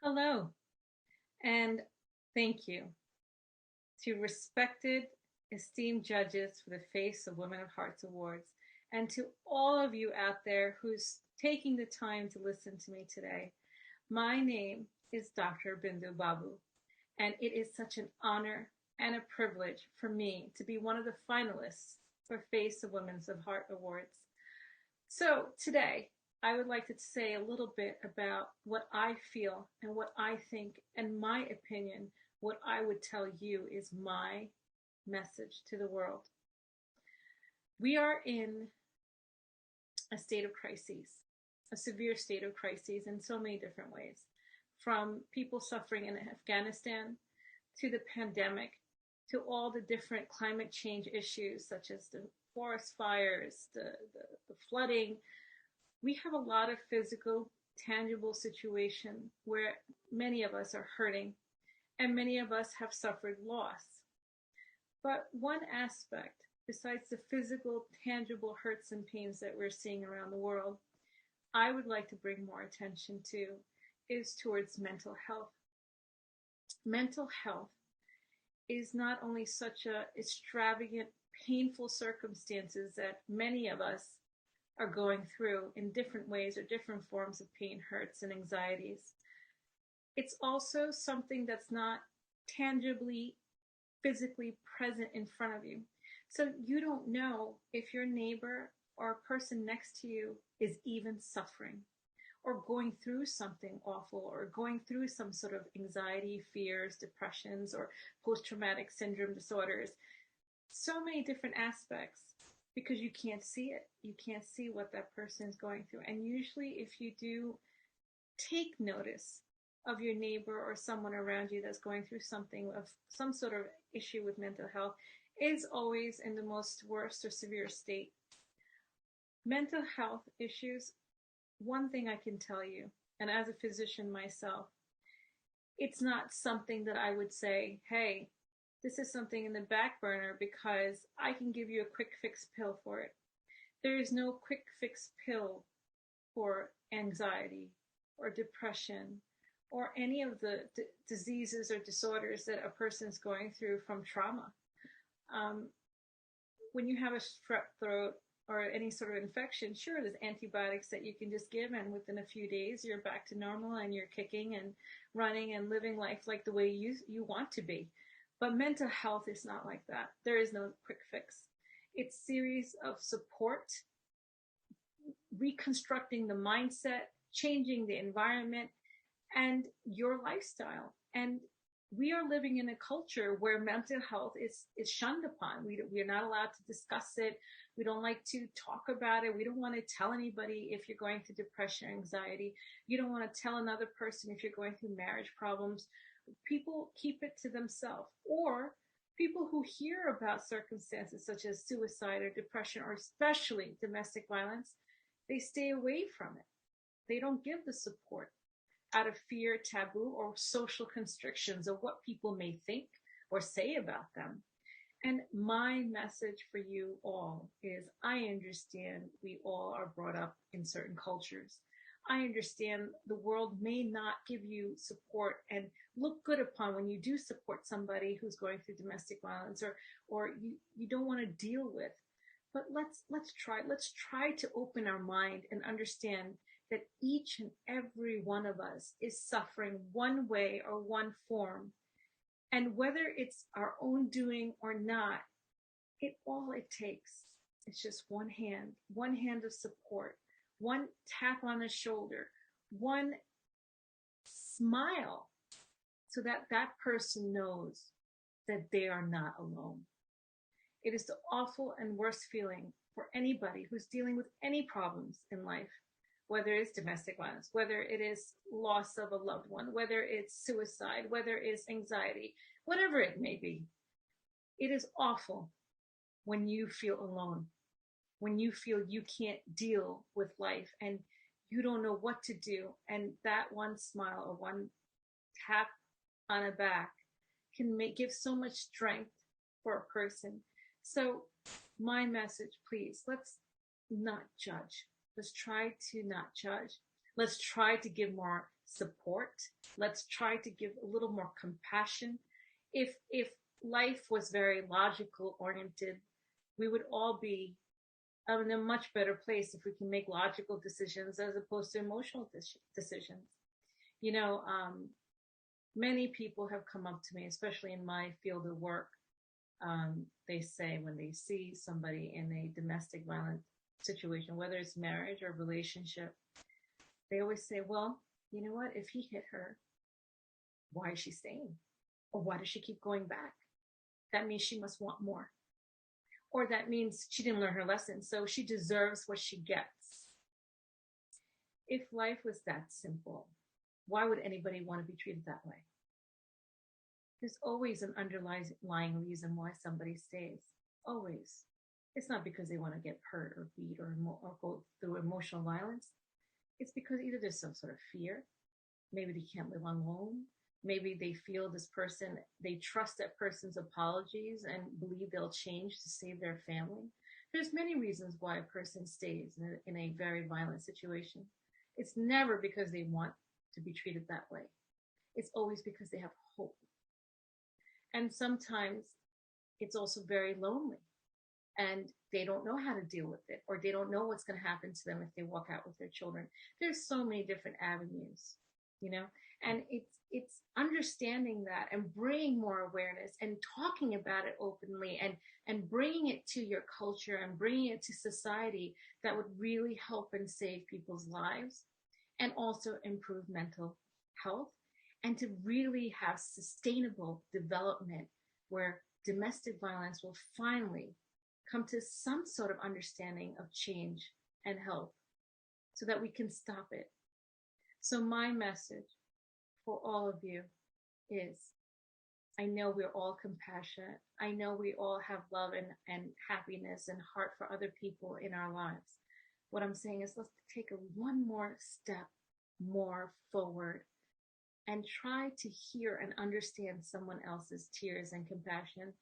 Hello, and thank you to respected, esteemed judges for the Face of Women of Hearts Awards, and to all of you out there who's taking the time to listen to me today. My name is Dr. Bindu Babu, and it is such an honor and a privilege for me to be one of the finalists for Face of Women's of Heart Awards. So today, I would like to say a little bit about what I feel and what I think, and my opinion, what I would tell you is my message to the world. We are in a state of crises, a severe state of crises in so many different ways, from people suffering in Afghanistan to the pandemic to all the different climate change issues such as the forest fires, the flooding. We have a lot of physical, tangible situation where many of us are hurting and many of us have suffered loss. But one aspect, besides the physical, tangible hurts and pains that we're seeing around the world, I would like to bring more attention to is towards mental health. Mental health is not only such a extravagant, painful circumstances that many of us are going through in different ways or different forms of pain, hurts, and anxieties. It's also something that's not tangibly, physically present in front of you. So you don't know if your neighbor or a person next to you is even suffering or going through something awful or going through some sort of anxiety, fears, depressions, or post-traumatic syndrome disorders. So many different aspects because you can't see it. You can't see what that person is going through. And usually if you do take notice of your neighbor or someone around you that's going through something of some sort of issue with mental health, is always in the most worst or severe state. Mental health issues, one thing I can tell you, and as a physician myself, it's not something that I would say, hey, this is something in the back burner because I can give you a quick fix pill for it. There is no quick fix pill for anxiety or depression or any of the diseases or disorders that a person is going through from trauma. When you have a strep throat or any sort of infection, sure, there's antibiotics that you can just give, and within a few days you're back to normal and you're kicking and running and living life like the way you want to be. But mental health is not like that. There is no quick fix. It's a series of support, reconstructing the mindset, changing the environment, and your lifestyle. And we are living in a culture where mental health is shunned upon. We are not allowed to discuss it. We don't like to talk about it. We don't want to tell anybody if you're going through depression or anxiety. You don't want to tell another person if you're going through marriage problems. People keep it to themselves. Or people who hear about circumstances such as suicide or depression, or especially domestic violence, they stay away from it. They don't give the support out of fear, taboo, or social constrictions of what people may think or say about them. And my message for you all is, I understand we all are brought up in certain cultures. I understand the world may not give you support and look good upon when you do support somebody who's going through domestic violence or you don't want to deal with. But let's try to open our mind and understand that each and every one of us is suffering one way or one form. And whether it's our own doing or not, all it takes is just one hand of support, one tap on the shoulder, one smile, so that that person knows that they are not alone. It is the awful and worst feeling for anybody who's dealing with any problems in life, whether it's domestic violence, whether it is loss of a loved one, whether it's suicide, whether it's anxiety, whatever it may be. It is awful when you feel alone, when you feel you can't deal with life and you don't know what to do. And that one smile or one tap on a back can give so much strength for a person. So my message, please, let's not judge. Let's try to not judge. Let's try to give more support. Let's try to give a little more compassion. If life was very logical oriented, we would all be in a much better place if we can make logical decisions as opposed to emotional decisions. You know, many people have come up to me, especially in my field of work. They say when they see somebody in a domestic violent situation, whether it's marriage or relationship, they always say, well, you know what? If he hit her, why is she staying? Or why does she keep going back? That means she must want more. Or that means she didn't learn her lesson, so she deserves what she gets. If life was that simple, why would anybody want to be treated that way? There's always an underlying reason why somebody stays. Always. It's not because they want to get hurt or beat or go through emotional violence. It's because either there's some sort of fear, maybe they can't live alone, maybe they feel this person, they trust that person's apologies and believe they'll change to save their family. There's many reasons why a person stays in a very violent situation. It's never because they want to be treated that way. It's always because they have hope. And sometimes it's also very lonely and they don't know how to deal with it, or they don't know what's going to happen to them if they walk out with their children. There's so many different avenues, you know, and it's understanding that and bringing more awareness and talking about it openly and bringing it to your culture and bringing it to society that would really help and save people's lives and also improve mental health, and to really have sustainable development where domestic violence will finally come to some sort of understanding of change and help so that we can stop it. So my message for all of you is, I know we're all compassionate. I know we all have love and happiness and heart for other people in our lives. What I'm saying is, let's take one more step more forward and try to hear and understand someone else's tears and compassion,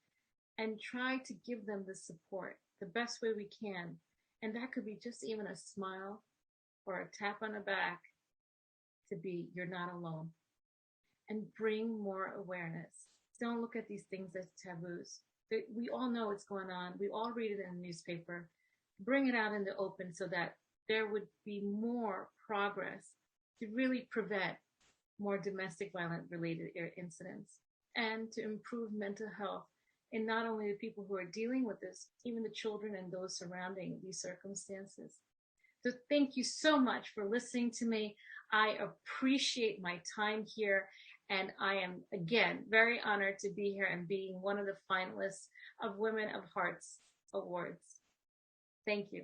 and try to give them the support the best way we can. And that could be just even a smile or a tap on the back to be, you're not alone. And bring more awareness. Don't look at these things as taboos. We all know what's going on. We all read it in the newspaper. Bring it out in the open so that there would be more progress to really prevent more domestic violence related incidents and to improve mental health in not only the people who are dealing with this, even the children and those surrounding these circumstances. So thank you so much for listening to me. I appreciate my time here, and I am, again, very honored to be here and being one of the finalists of Women of Hearts Awards. Thank you.